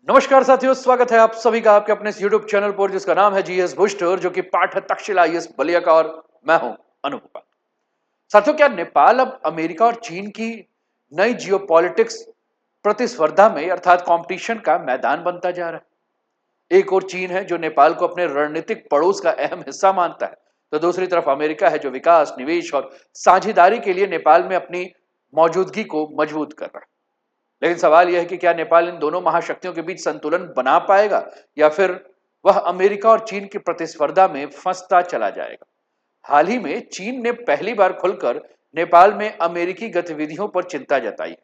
नमस्कार साथियों, स्वागत है आप सभी का आपके अपने इस YouTube चैनल पर जिसका नाम है जीएस बूस्टर, जो कि पाठ है तक्षशिला आईएएस बलिया का और मैं हूं अनुपमा। साथियों, क्या नेपाल अब अमेरिका और चीन की नई जियोपॉलिटिक्स प्रतिस्पर्धा में अर्थात कंपटीशन का मैदान बनता जा रहा है। एक और चीन है जो नेपाल को अपने रणनीतिक पड़ोस का अहम हिस्सा मानता है, तो दूसरी तरफ अमेरिका है जो विकास, निवेश और साझेदारी के लिए नेपाल में अपनी मौजूदगी को मजबूत कर रहा है। लेकिन सवाल यह है कि क्या नेपाल इन दोनों महाशक्तियों के बीच संतुलन बना पाएगा या फिर वह अमेरिका और चीन की प्रतिस्पर्धा में फंसता चला जाएगा। हाल ही में चीन ने पहली बार खुलकर नेपाल में अमेरिकी गतिविधियों पर चिंता जताई है।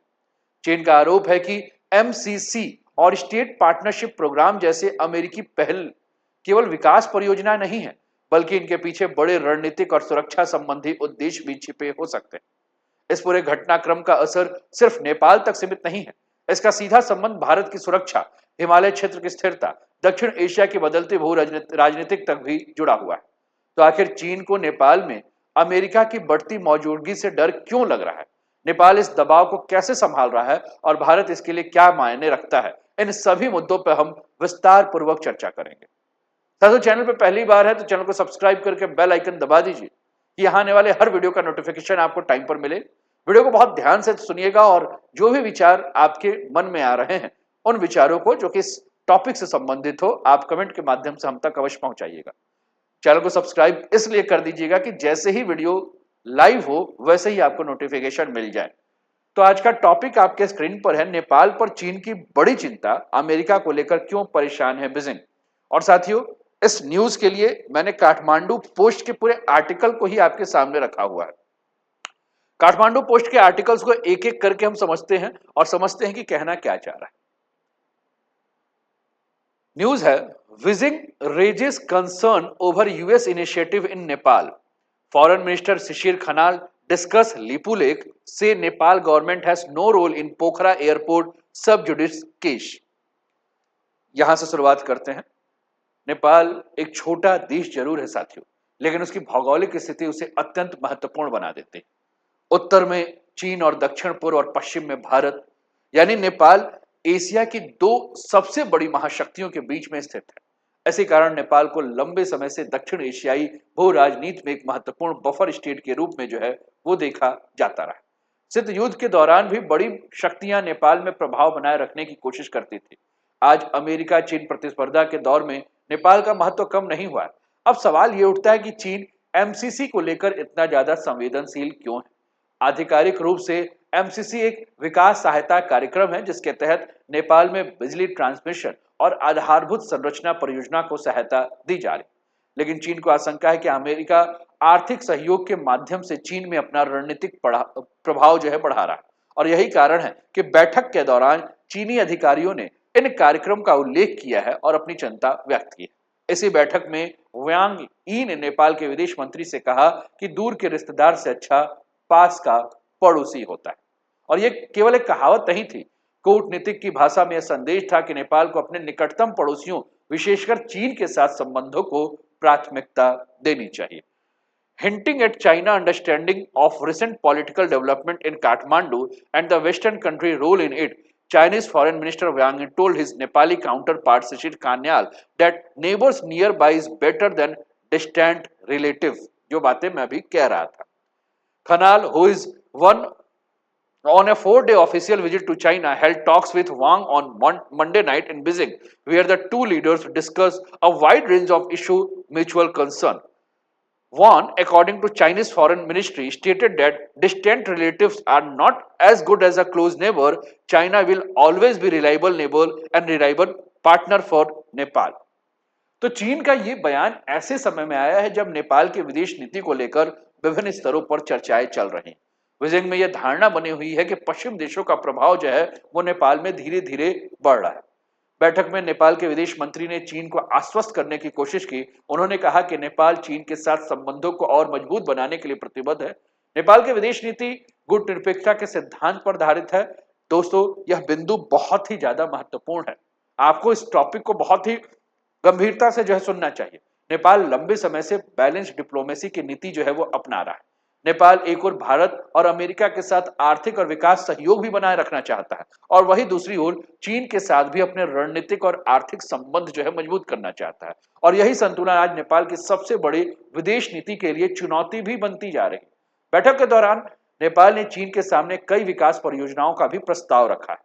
चीन का आरोप है कि एमसीसी और स्टेट पार्टनरशिप प्रोग्राम जैसे अमेरिकी पहल केवल विकास परियोजना नहीं है, बल्कि इनके पीछे बड़े रणनीतिक और सुरक्षा संबंधी उद्देश्य भी छिपे हो सकते हैं। इस पूरे घटनाक्रम का असर सिर्फ नेपाल तक सीमित नहीं है। इसका सीधा संबंध भारत की सुरक्षा, हिमालय क्षेत्र की स्थिरता, दक्षिण एशिया की बदलती भू राजनीतिक तक भी जुड़ा हुआ है। तो आखिर चीन को नेपाल में अमेरिका की बढ़ती मौजूदगी से डर क्यों लग रहा है? नेपाल इस दबाव को कैसे संभाल रहा है और भारत इसके लिए क्या मायने रखता है? इन सभी मुद्दों पर हम विस्तार पूर्वक चर्चा करेंगे। साथियों, चैनल पे पहली बार है तो चैनल को सब्सक्राइब करके बेल आइकन दबा दीजिए कि यहाँ आने वाले हर वीडियो का नोटिफिकेशन आपको टाइम पर मिले। वीडियो को बहुत ध्यान से सुनिएगा और जो भी विचार आपके मन में आ रहे हैं उन विचारों को जो कि इस टॉपिक से संबंधित हो आप कमेंट के माध्यम से हम तक अवश्य पहुंचाइएगा। चैनल को सब्सक्राइब इसलिए कर दीजिएगा कि जैसे ही वीडियो लाइव हो वैसे ही आपको नोटिफिकेशन मिल जाए। तो आज का टॉपिक आपके स्क्रीन पर है, नेपाल पर चीन की बड़ी चिंता, अमेरिका को लेकर क्यों परेशान है बीजिंग। और साथियों, इस न्यूज के लिए मैंने काठमांडू पोस्ट के पूरे आर्टिकल को ही आपके सामने रखा हुआ है। काठमांडू पोस्ट के आर्टिकल्स को एक एक करके हम समझते हैं और समझते हैं कि कहना क्या चाह रहा है। न्यूज है, Beijing raises concern over US initiative in Nepal. Foreign minister Shishir Khanal discuss Lipulekh से Nepal government has no role in Pokhara airport sub judice case. यहां से शुरुआत करते हैं। नेपाल एक छोटा देश जरूर है साथियों, लेकिन उसकी भौगोलिक स्थिति उसे अत्यंत महत्वपूर्ण बना देती है। उत्तर में चीन और दक्षिण पूर्व और पश्चिम में भारत, यानी नेपाल एशिया की दो सबसे बड़ी महाशक्तियों के बीच में स्थित है। इसी कारण नेपाल को लंबे समय से दक्षिण एशियाई भू राजनीति में एक महत्वपूर्ण बफर स्टेट के रूप में जो है वो देखा जाता रहा। शीत युद्ध के दौरान भी बड़ी शक्तियां नेपाल में प्रभाव बनाए रखने की कोशिश करती थी। आज अमेरिका चीन प्रतिस्पर्धा के दौर में नेपाल का महत्व कम नहीं हुआ है। अब सवाल ये उठता है कि चीन एमसीसी को लेकर इतना ज्यादा संवेदनशील क्यों है? आधिकारिक रूप से एमसीसी एक विकास सहायता कार्यक्रम है जिसके तहत नेपाल में बिजली ट्रांसमिशन और आधारभूत संरचना परियोजना को सहायता दी जा रही। लेकिन चीन को आशंका है कि अमेरिका आर्थिक सहयोग के माध्यम से चीन में अपना रणनीतिक प्रभाव जो है बढ़ा रहा है। और यही कारण है कि बैठक के दौरान चीनी अधिकारियों ने इन कार्यक्रम का उल्लेख किया है और अपनी चिंता व्यक्त की है। इसी बैठक में वांग यी ने नेपाल के विदेश मंत्री से कहा कि दूर के रिश्तेदार से अच्छा पास का पड़ोसी होता है। और यह केवल एक कहावत नहीं थी, कूटनीतिक की भाषा में यह संदेश था कि नेपाल को अपने निकटतम पड़ोसियों विशेषकर चीन के साथ संबंधों को प्राथमिकता देनी चाहिए। Hinting at China understanding of recent political development in Kathmandu and the Western country role in it, Chinese Foreign Minister Wang Yi told his Nepali counterpart Shishir Kanyal that neighbors nearby is better than distant relatives. जो बातें मैं भी कह रहा था। Khanal, who is one on a 4-day official visit to China, held talks with Wang on Monday night in Beijing, where the two leaders discussed a wide range of issues mutual concern. Wang, according to Chinese Foreign Ministry, stated that distant relatives are not as good as a close neighbor. China will always be reliable neighbor and reliable partner for Nepal. तो चीन का ये बयान ऐसे समय में आया है जब नेपाल की विदेश नीति को लेकर विभिन्न स्तरों पर चर्चाएं चल रही हैं। बीजिंग में यह धारणा बनी हुई है कि पश्चिम देशों का प्रभाव जो है वो नेपाल में धीरे धीरे बढ़ रहा है। बैठक में नेपाल के विदेश मंत्री ने चीन को आश्वस्त करने की कोशिश की। उन्होंने कहा कि नेपाल चीन के साथ संबंधों को और मजबूत बनाने के लिए प्रतिबद्ध है। नेपाल की विदेश नीति गुटनिरपेक्षता के सिद्धांत पर आधारित है। दोस्तों, यह बिंदु बहुत ही ज्यादा महत्वपूर्ण है। आपको इस टॉपिक को बहुत ही गंभीरता से जो है सुनना चाहिए। नेपाल लंबे समय से बैलेंस डिप्लोमेसी की नीति जो है वो अपना रहा है। नेपाल एक ओर भारत और अमेरिका के साथ आर्थिक और विकास सहयोग भी बनाए रखना चाहता है और वहीं दूसरी ओर चीन के साथ भी अपने रणनीतिक और आर्थिक संबंध जो है मजबूत करना चाहता है और यही संतुलन आज नेपाल की सबसे बड़ी विदेश नीति के लिए चुनौती भी बनती जा रही है। बैठक के दौरान नेपाल ने चीन के सामने कई विकास परियोजनाओं का भी प्रस्ताव रखा है।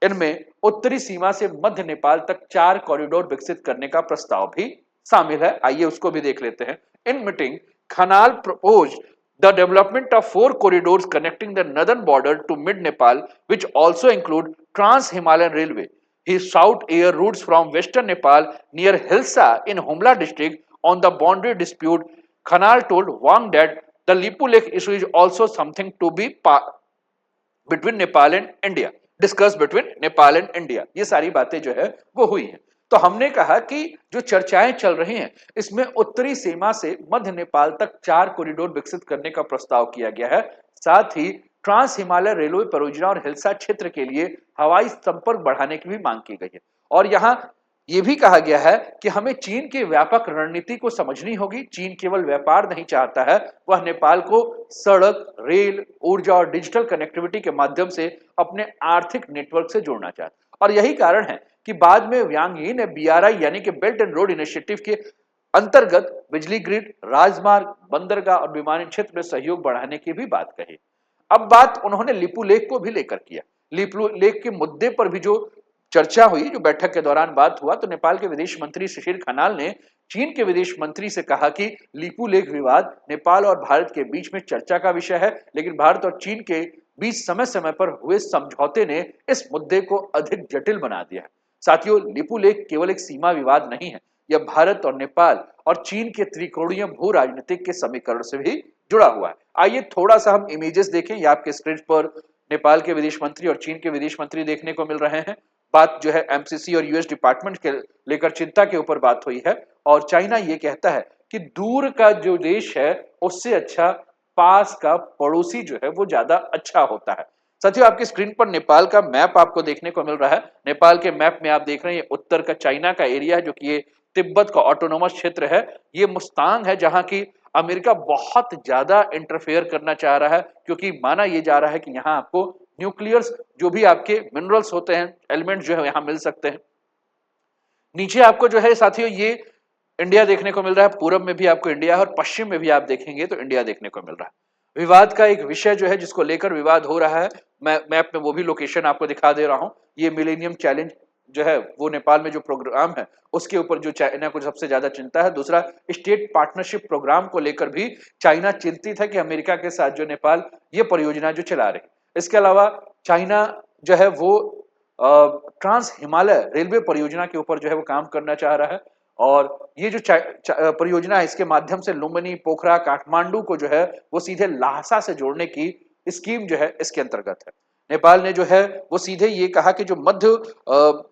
इनमें उत्तरी सीमा से मध्य नेपाल तक 4 कॉरिडोर विकसित करने का प्रस्ताव भी शामिल है। आइए उसको भी देख लेते हैं। In meeting Khanal propose the development of 4 corridors connecting the northern border to mid Nepal, which also include Trans Himalayan Railway. His south air routes from western Nepal near Hilsa in Humla district on the boundary dispute. Khanal told Wang that the Lipu Lake issue is also something to be between Nepal and India. Discuss between Nepal and India. ये सारी बातें जो है वो हुई हैं। तो हमने कहा कि जो चर्चाएं चल रही हैं इसमें उत्तरी सीमा से मध्य नेपाल तक 4 कॉरिडोर विकसित करने का प्रस्ताव किया गया है। साथ ही ट्रांस हिमालय रेलवे परियोजना और हिल्सा क्षेत्र के लिए हवाई संपर्क बढ़ाने की भी मांग की गई है और यहाँ ये भी कहा गया है कि हमें चीन की व्यापक रणनीति को समझनी होगी। चीन केवल व्यापार नहीं चाहता है, वह नेपाल को सड़क, रेल, ऊर्जा और डिजिटल कनेक्टिविटी के माध्यम से अपने आर्थिक नेटवर्क से जोड़ना चाहता है और यही कारण है कि बाद में वांग यी ने बीआरआई यानी कि बेल्ट एंड रोड इनिशिएटिव के अंतर्गत बिजली ग्रिड, राजमार्ग, बंदरगाह और विमानन क्षेत्र में सहयोग बढ़ाने की भी बात कही। अब बात उन्होंने लिपू लेक को भी लेकर किया। लिपू लेक के मुद्दे पर भी जो चर्चा हुई, जो बैठक के दौरान बात हुआ, तो नेपाल के विदेश मंत्री शिशिर खनाल ने चीन के विदेश मंत्री से कहा कि लिपू लेक विवाद नेपाल और भारत के बीच में चर्चा का विषय है, लेकिन भारत और चीन के बीच समय समय पर हुए समझौते ने इस मुद्दे को अधिक जटिल बना दिया है। साथियों, लिपू लेक केवल एक सीमा विवाद नहीं है, यह भारत और नेपाल और चीन के त्रिकोणीय भू राजनीतिक के समीकरण से भी जुड़ा हुआ है। आइए थोड़ा सा हम इमेजेस देखें। ये आपके स्क्रीन पर नेपाल के विदेश मंत्री और चीन के विदेश मंत्री देखने को मिल रहे हैं। बात जो है एमसीसी और यूएस डिपार्टमेंट के लेकर चिंता के ऊपर बात हुई है और चाइना ये कहता है कि दूर का जो देश है उससे अच्छा पास का पड़ोसी जो है वो ज्यादा अच्छा होता है। साथियों, आपकी स्क्रीन पर नेपाल का मैप आपको देखने को मिल रहा है। नेपाल के मैप में आप देख रहे हैं ये उत्तर का चाइना का एरिया है, जो कि ये तिब्बत का ऑटोनोमस क्षेत्र है। ये मुस्तांग है जहां की अमेरिका बहुत ज्यादा इंटरफेयर करना चाह रहा है, क्योंकि माना यह जा रहा है कि यहाँ आपको न्यूक्लियर्स जो भी आपके मिनरल्स होते हैं, एलिमेंट जो है यहाँ मिल सकते हैं। नीचे आपको जो है साथियों ये इंडिया देखने को मिल रहा है। पूरब में भी आपको इंडिया है और पश्चिम में भी आप देखेंगे तो इंडिया देखने को मिल रहा है। विवाद का एक विषय जो है जिसको लेकर विवाद हो रहा है, मैं मैप में वो भी लोकेशन आपको दिखा दे रहा हूं। ये मिलेनियम चैलेंज जो है वो नेपाल में जो प्रोग्राम है उसके ऊपर जो चाइना को सबसे ज्यादा चिंता है। दूसरा, स्टेट पार्टनरशिप प्रोग्राम को लेकर भी चाइना चिंतित है कि अमेरिका के साथ जो नेपाल ये परियोजना जो चला रही। इसके अलावा चाइना जो है वो ट्रांस हिमालय रेलवे परियोजना के ऊपर जो है वो काम करना चाह रहा है और ये जो परियोजना है इसके माध्यम से लुम्बिनी, पोखरा, काठमांडू को जो है वो सीधे लाहसा से जोड़ने की स्कीम जो है इसके अंतर्गत है। नेपाल ने जो है वो सीधे ये कहा कि जो मध्य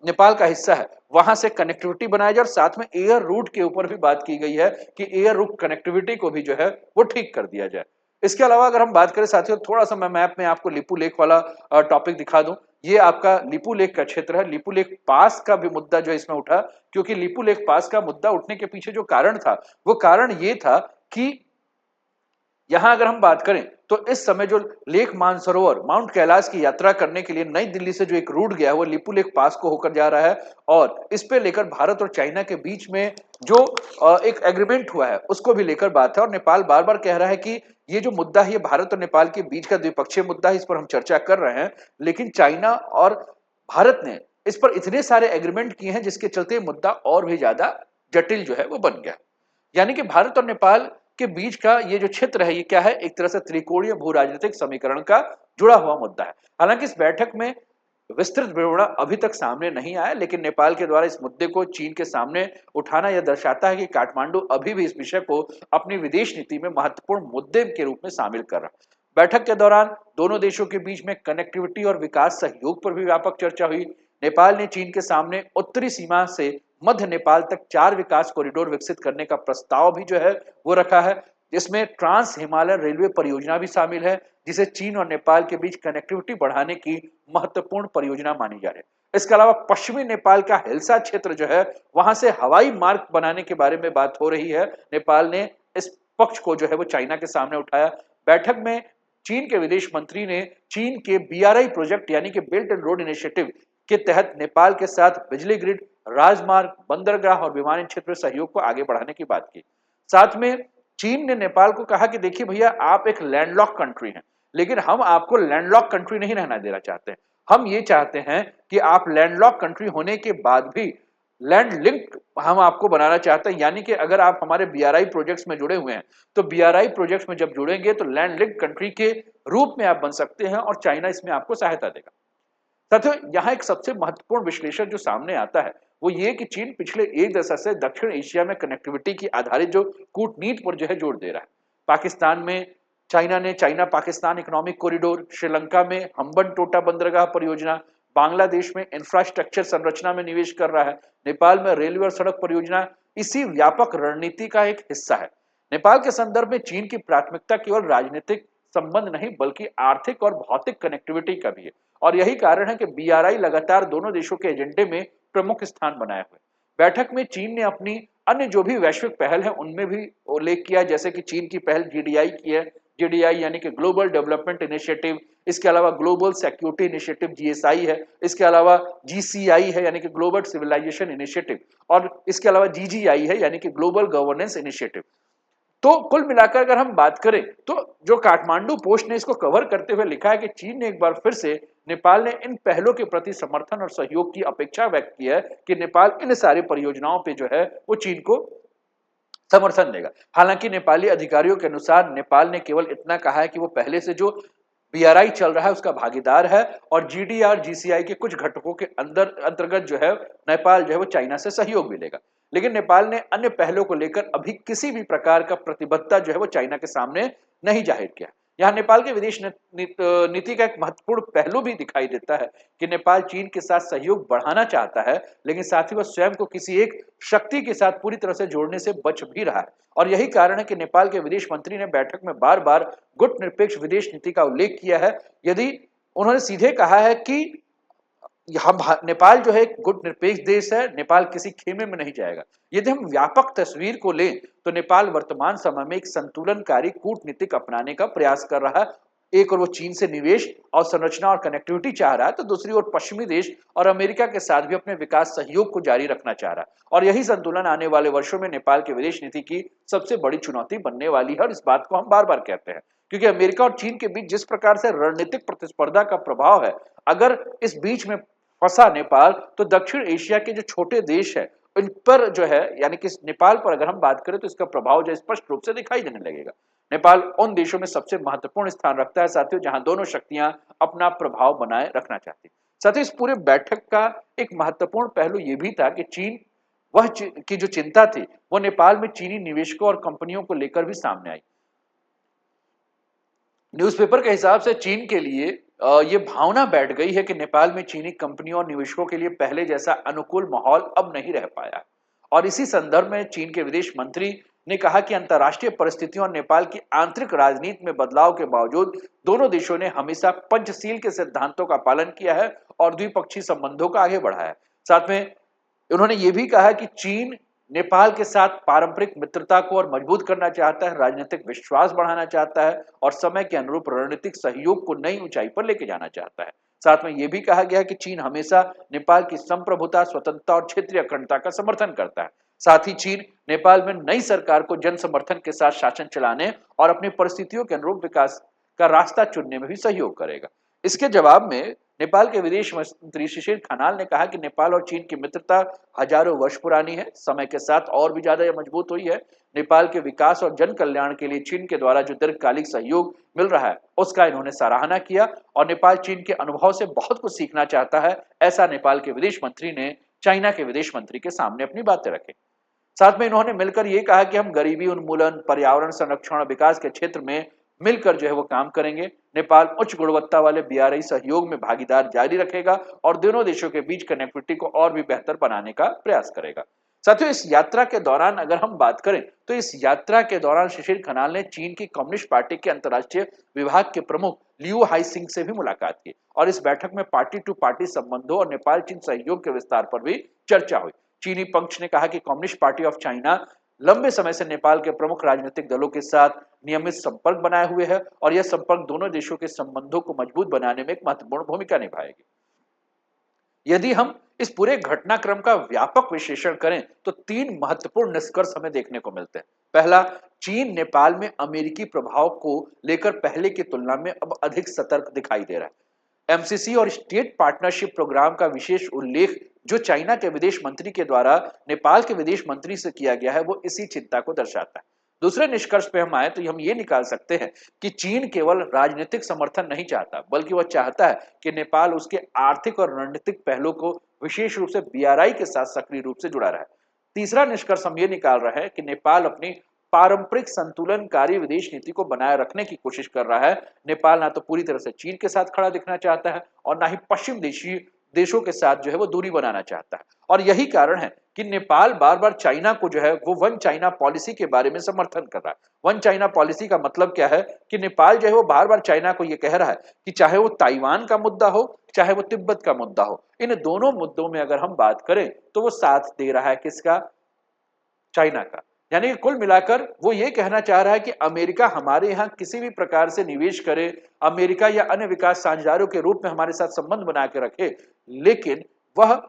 नेपाल का हिस्सा है वहां से कनेक्टिविटी बनाया जाए और साथ में एयर रूट के ऊपर भी बात की गई है कि एयर रूट कनेक्टिविटी को भी जो है वो ठीक कर दिया जाए। इसके अलावा अगर हम बात करें साथियों, थोड़ा सा मैं मैप में आपको लिपू लेक वाला टॉपिक दिखा दूं। ये आपका लिपू लेक का क्षेत्र है। लिपू लेक पास का भी मुद्दा जो इसमें उठा, क्योंकि लिपू लेक पास का मुद्दा उठने के पीछे जो कारण था वो कारण ये था कि यहां अगर हम बात करें तो इस समय जो लेक मानसरोवर माउंट कैलाश की यात्रा करने के लिए नई दिल्ली से जो एक रूट गया है वो लिपू लेक पास को होकर जा रहा है और इस पे लेकर भारत और चाइना के बीच में जो एक एग्रीमेंट हुआ है उसको भी लेकर बात है और नेपाल बार बार कह रहा है कि ये जो मुद्दा है ये भारत और नेपाल के बीच का द्विपक्षीय मुद्दा है, इस पर हम चर्चा कर रहे हैं। लेकिन चाइना और भारत ने इस पर इतने सारे एग्रीमेंट किए हैं जिसके चलते मुद्दा और भी ज्यादा जटिल जो है वो बन गया। यानी कि भारत और नेपाल के बीच का ये जो क्षेत्र है ये क्या है, एक तरह से त्रिकोणीय भू राजनीतिक समीकरण का जुड़ा हुआ मुद्दा है। हालांकि इस बैठक में विस्तृत ब्यौरा अभी तक सामने नहीं आया, लेकिन नेपाल के द्वारा इस मुद्दे को चीन के सामने उठाना यह दर्शाता है कि काठमांडू अभी भी इस विषय को अपनी विदेश नीति में महत्वपूर्ण मुद्दे के रूप में शामिल कर रहा है। बैठक के दौरान दोनों देशों के बीच में कनेक्टिविटी और विकास सहयोग पर भी व्यापक चर्चा हुई। नेपाल ने चीन के सामने उत्तरी सीमा से मध्य नेपाल तक 4 विकास कॉरिडोर विकसित करने का प्रस्ताव भी जो है वो रखा है, जिसमें ट्रांस हिमालय रेलवे परियोजना भी शामिल है, जिसे चीन और नेपाल के बीच कनेक्टिविटी बढ़ाने की महत्वपूर्ण परियोजना मानी जा रही है। इसके अलावा पश्चिमी नेपाल का हिल्सा क्षेत्र जो है वहां से हवाई मार्ग बनाने के बारे में बात हो रही है। नेपाल ने इस पक्ष को जो है वो चाइना के सामने उठाया। बैठक में चीन के विदेश मंत्री ने चीन के बीआरआई प्रोजेक्ट यानी कि बेल्ट एंड रोड इनिशिएटिव के तहत नेपाल के साथ बिजली ग्रिड, राजमार्ग, बंदरगाह और विमानन क्षेत्र में सहयोग को आगे बढ़ाने की बात की। साथ में चीन ने नेपाल को कहा कि देखिए भैया, आप एक लैंडलॉक कंट्री हैं, लेकिन हम आपको लैंडलॉक कंट्री नहीं रहना देना चाहते हैं। हम ये चाहते हैं कि आप लैंडलॉक कंट्री होने के बाद भी लैंड लिंक हम आपको बनाना चाहते हैं, यानी कि अगर आप हमारे बीआरआई प्रोजेक्ट्स में जुड़े हुए हैं तो बीआरआई प्रोजेक्ट्स में जब जुड़ेंगे तो लैंड लिंक कंट्री के रूप में आप बन सकते हैं और चाइना इसमें आपको सहायता देगा। साथियों, यहाँ एक सबसे महत्वपूर्ण विश्लेषण जो सामने आता है वो ये कि चीन पिछले एक दशक से दक्षिण एशिया में कनेक्टिविटी की आधारित जो कूटनीति पर जो है जोर दे रहा है। पाकिस्तान में चाइना ने China Pakistan economic corridor, Sri Lanka में हम्बन टोटा बंदरगाह परियोजना, बांग्लादेश में इंफ्रास्ट्रक्चर संरचना में निवेश कर रहा है, नेपाल में रेलवे और सड़क परियोजना इसी व्यापक रणनीति का एक हिस्सा है। नेपाल के संदर्भ में चीन की प्राथमिकता केवल राजनीतिक संबंध नहीं बल्कि आर्थिक और भौतिक कनेक्टिविटी का भी है, और यही कारण है कि बीआरआई लगातार दोनों देशों के एजेंडे में प्रमुख स्थान बनाए हुए। बैठक में चीन ने अपनी अन्य जो भी वैश्विक पहल है उनमें भी उल्लेख किया, जैसे कि चीन की पहल जीडीआई की है, जीडीआई यानी कि ग्लोबल डेवलपमेंट इनिशिएटिव, इसके अलावा ग्लोबल सिक्योरिटी इनिशिएटिव जीएसआई है, इसके अलावा जीसीआई है यानी कि ग्लोबल सिविलाइजेशन इनिशिएटिव, और इसके अलावा जीजीआई है यानी कि ग्लोबल गवर्नेंस इनिशिएटिव। तो कुल मिलाकर अगर हम बात करें तो जो काठमांडू पोस्ट ने इसको कवर करते हुए लिखा है कि चीन ने एक बार फिर से नेपाल ने इन पहलों के प्रति समर्थन और सहयोग की अपेक्षा व्यक्त की है कि नेपाल इन सारी परियोजनाओं पे जो है वो चीन को समर्थन देगा। हालांकि नेपाली अधिकारियों के अनुसार नेपाल ने केवल इतना कहा है कि वो पहले से जो बीआरआई चल रहा है उसका भागीदार है और जीडीआर जीसीआई के कुछ घटकों के अंतर्गत जो है नेपाल जो है वो चाइना से सहयोग भी लेगा। लेकिन नेपाल ने अन्य पहलों को लेकर अभी किसी भी प्रकार का प्रतिबद्धता जो है वो चाइना के सामने नहीं जाहिर किया। यहाँ नेपाल के विदेश नीति का एक महत्वपूर्ण पहलू भी दिखाई देता है कि नेपाल चीन के साथ सहयोग बढ़ाना चाहता है, लेकिन साथ ही वह स्वयं को किसी एक शक्ति के साथ पूरी तरह से जोड़ने से बच भी रहा है। और यही कारण है कि नेपाल के विदेश मंत्री ने बैठक में बार बार गुट निरपेक्ष विदेश नीति का उल्लेख किया है। यदि उन्होंने सीधे कहा है कि हम नेपाल जो है एक गुट निरपेक्ष देश है, नेपाल किसी खेमे में नहीं जाएगा। यदि हम व्यापक तस्वीर को लें तो नेपाल वर्तमान समय में एक संतुलनकारी कूटनीतिक अपनाने का प्रयास कर रहा है। एक और वो चीन से निवेश और संरचना और कनेक्टिविटी चाह रहा है, तो दूसरी ओर पश्चिमी देश और अमेरिका के साथ भी अपने विकास सहयोग को जारी रखना चाह रहा है। और यही संतुलन आने वाले वर्षों में नेपाल के विदेश नीति की सबसे बड़ी चुनौती बनने वाली है, और इस बात को हम बार बार कहते हैं क्योंकि अमेरिका और चीन के बीच जिस प्रकार से रणनीतिक प्रतिस्पर्धा का प्रभाव है, अगर इस बीच में फंसा नेपाल तो दक्षिण एशिया के जो छोटे देश है इन पर जो है यानी कि नेपाल पर अगर हम बात करें तो इसका प्रभाव जो स्पष्ट रूप से दिखाई देने लगेगा। नेपाल उन देशों में सबसे महत्वपूर्ण स्थान रखता है साथियों जहां दोनों शक्तियां अपना प्रभाव बनाए रखना चाहती। साथियों, इस पूरे बैठक का एक महत्वपूर्ण पहलू यह भी था कि चीन की जो चिंता थी वो नेपाल में चीनी निवेशकों और कंपनियों को लेकर भी सामने आई। न्यूज़पेपर के हिसाब से चीन के लिए ये भावना बैठ गई है कि नेपाल में चीनी कंपनियों और निवेशकों के लिए पहले जैसा अनुकूल माहौल अब नहीं रह पाया। और इसी संदर्भ में चीन के विदेश मंत्री ने कहा कि अंतर्राष्ट्रीय परिस्थितियों और नेपाल की आंतरिक राजनीति में बदलाव के बावजूद दोनों देशों ने हमेशा पंचशील के सिद्धांतों का पालन किया है और द्विपक्षीय संबंधों को आगे बढ़ाया है। साथ में उन्होंने ये भी कहा कि चीन नेपाल के साथ पारंपरिक मित्रता को और मजबूत करना चाहता है, राजनीतिक विश्वास बढ़ाना चाहता है और समय के अनुरूप रणनीतिक सहयोग को नई ऊंचाई पर लेके जाना चाहता है। साथ में यह भी कहा गया कि चीन हमेशा नेपाल की संप्रभुता, स्वतंत्रता और क्षेत्रीय अखंडता का समर्थन करता है। साथ ही चीन नेपाल में नई सरकार को जन समर्थन के साथ शासन चलाने और अपनी परिस्थितियों के अनुरूप विकास का रास्ता चुनने में भी सहयोग करेगा। इसके जवाब में नेपाल के विदेश मंत्री शिशिर खनाल ने कहा कि नेपाल और चीन की मित्रता हजारों वर्ष पुरानी है, समय के साथ और भी ज्यादा मजबूत हुई है। नेपाल के विकास और जन कल्याण के लिए चीन के द्वारा जो दीर्घकालिक सहयोग मिल रहा है उसका इन्होंने सराहना किया और नेपाल चीन के अनुभव से बहुत कुछ सीखना चाहता है, ऐसा नेपाल के विदेश मंत्री ने चाइना के विदेश मंत्री के सामने अपनी बातें रखी। साथ में इन्होंने मिलकर ये कहा कि हम गरीबी उन्मूलन, पर्यावरण संरक्षण और विकास के क्षेत्र में मिलकर जो है वो काम करेंगे। नेपाल उच्च गुणवत्ता वाले बीआरआई सहयोग में भागीदार जारी रखेगा और दोनों देशों के बीच कनेक्टिविटी को और भी बेहतर बनाने का प्रयास करेगा। साथियों, इस यात्रा के दौरान अगर हम बात करें तो इस यात्रा के दौरान शिशिर खनाल ने चीन की कम्युनिस्ट पार्टी के अंतर्राष्ट्रीय विभाग के प्रमुख लियू हाईसिंग से भी मुलाकात की और इस बैठक में पार्टी टू पार्टी संबंधों और नेपाल चीन सहयोग के विस्तार पर भी चर्चा हुई। चीनी पक्ष ने कहा कि कम्युनिस्ट पार्टी ऑफ चाइना लंबे समय से नेपाल के प्रमुख राजनीतिक दलों के साथ नियमित संपर्क बनाए हुए है और यह संपर्क दोनों देशों के संबंधों को मजबूत बनाने में एक महत्वपूर्ण भूमिका निभाएगी। यदि हम इस पूरे घटनाक्रम का व्यापक विश्लेषण करें तो तीन महत्वपूर्ण निष्कर्ष हमें देखने को मिलते हैं। पहला, चीन नेपाल में अमेरिकी प्रभाव को लेकर पहले की तुलना में अब अधिक सतर्क दिखाई दे रहा है। एमसीसी और स्टेट पार्टनरशिप प्रोग्राम का विशेष उल्लेख जो चाइना के विदेश मंत्री के द्वारा नेपाल के विदेश मंत्री से किया गया है वो इसी चिंता को दर्शाता है। दूसरे निष्कर्ष पे हम आए तो हम ये निकाल सकते हैं कि चीन केवल राजनीतिक समर्थन नहीं चाहता बल्कि वह चाहता है कि नेपाल उसके आर्थिक और रणनीतिक पहलू को विशेष रूप से बीआरआई के साथ सक्रिय रूप से जुड़ा रहा है। तीसरा निष्कर्ष हम ये निकाल रहे हैं कि नेपाल अपनी पारंपरिक संतुलनकारी विदेश नीति को बनाए रखने की कोशिश कर रहा है। नेपाल ना तो पूरी तरह से चीन के साथ खड़ा दिखना चाहता है और ना ही पश्चिम देशों के साथ जो है वो दूरी बनाना चाहता है। और यही कारण है कि नेपाल बार बार चाइना को जो है वो वन चाइना पॉलिसी के बारे में समर्थन कर रहा है। वन चाइना पॉलिसी का मतलब क्या है कि नेपाल जो है वो बार बार चाइना को ये कह रहा है कि चाहे वो ताइवान का मुद्दा हो चाहे वो तिब्बत का मुद्दा हो, इन दोनों मुद्दों में अगर हम बात करें तो वो साथ दे रहा है किसका? चाइना का। यानी कि कुल मिलाकर वो ये कहना चाह रहा है कि अमेरिका हमारे यहाँ किसी भी प्रकार से निवेश करे, अमेरिका या अन्य विकास साझेदारों के रूप में हमारे साथ संबंध बना के रखे, लेकिन वह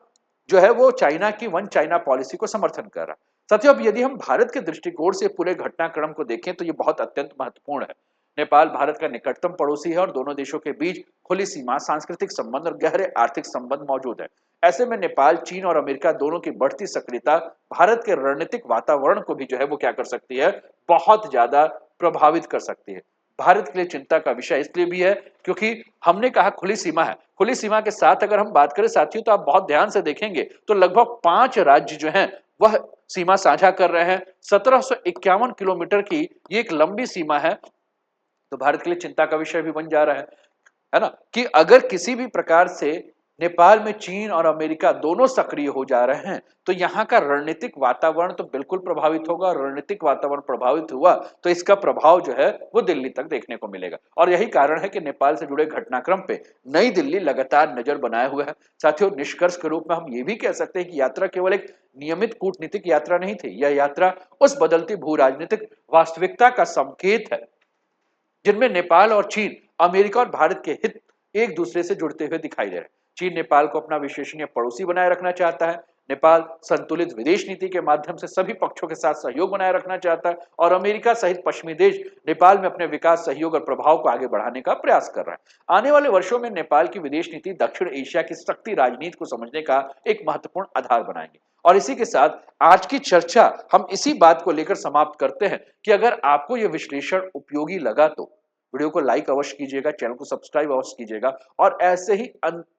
जो है वो चाइना की वन चाइना पॉलिसी को समर्थन कर रहा है। साथियों, अब यदि हम भारत के दृष्टिकोण से पूरे घटनाक्रम को देखें तो ये बहुत अत्यंत महत्वपूर्ण है। नेपाल भारत का निकटतम पड़ोसी है और दोनों देशों के बीच खुली सीमा, सांस्कृतिक संबंध और गहरे आर्थिक संबंध मौजूद है। ऐसे में नेपाल, चीन और अमेरिका दोनों की बढ़ती सक्रियता भारत के रणनीतिक वातावरण को भी जो है वो क्या कर सकती है? बहुत ज्यादा प्रभावित कर सकती है। भारत के लिए चिंता का विषय इसलिए भी है क्योंकि हमने कहा खुली सीमा है। खुली सीमा के साथ अगर हम बात करें साथियों तो आप बहुत ध्यान से देखेंगे तो लगभग 5 राज्य जो हैं वह सीमा साझा कर रहे हैं। 1751 किलोमीटर की ये एक लंबी सीमा है। तो भारत के लिए चिंता का विषय भी बन जा रहा है ना, कि अगर किसी भी प्रकार से नेपाल में चीन और अमेरिका दोनों सक्रिय हो जा रहे हैं तो यहाँ का रणनीतिक वातावरण तो बिल्कुल प्रभावित होगा। रणनीतिक वातावरण प्रभावित हुआ तो इसका प्रभाव जो है वो दिल्ली तक देखने को मिलेगा और यही कारण है कि नेपाल से जुड़े घटनाक्रम पे नई दिल्ली लगातार नजर बनाए हुए है। साथियों, निष्कर्ष के रूप में हम ये भी कह सकते हैं कि यात्रा केवल एक नियमित कूटनीतिक यात्रा नहीं थी। यह यात्रा उस बदलती भू राजनीतिक वास्तविकता का संकेत है जिनमें नेपाल और चीन, अमेरिका और भारत के हित एक दूसरे से जुड़ते हुए दिखाई दे रहे हैं। चीन नेपाल को अपना विश्वसनीय पड़ोसी बनाए रखना चाहता है। नेपाल संतुलित विदेश नीति के माध्यम से सभी पक्षों के साथ सहयोग बनाए रखना चाहता है और अमेरिका सहित पश्चिमी देश नेपाल में अपने विकास, सहयोग और प्रभाव को आगे बढ़ाने का प्रयास कर रहा है। आने वाले वर्षों में नेपाल की विदेश नीति दक्षिण एशिया की शक्ति राजनीति को समझने का एक महत्वपूर्ण आधार बनाएंगे। और इसी के साथ आज की चर्चा हम इसी बात को लेकर समाप्त करते हैं कि अगर आपको यह विश्लेषण उपयोगी लगा तो वीडियो को लाइक अवश्य कीजिएगा, चैनल को सब्सक्राइब अवश्य कीजिएगा और ऐसे ही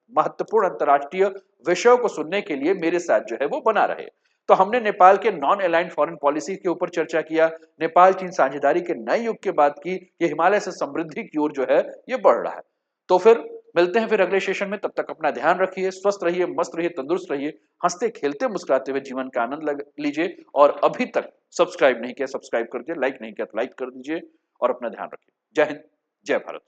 महत्वपूर्ण अंतर्राष्ट्रीय विषयों को सुनने के लिए मेरे साथ जो है वो बना रहे। तो हमने नेपाल के नॉन अलाइंड फॉरेन पॉलिसी के ऊपर चर्चा किया, नेपाल चीन साझेदारी के नए युग के बाद की ये हिमालय से समृद्धि की ओर जो है ये बढ़ रहा है। तो फिर मिलते हैं फिर अगले सेशन में। तब तक अपना ध्यान रखिए, स्वस्थ रहिए, मस्त रहिए, तंदुरुस्त रहिए, हंसते खेलते मुस्कुराते हुए जीवन का आनंद लीजिए और अभी तक सब्सक्राइब नहीं किया सब्सक्राइब कर दीजिए, लाइक नहीं किया तो लाइक कर दीजिए और अपना ध्यान रखिए। जय हिंद, जय भारत।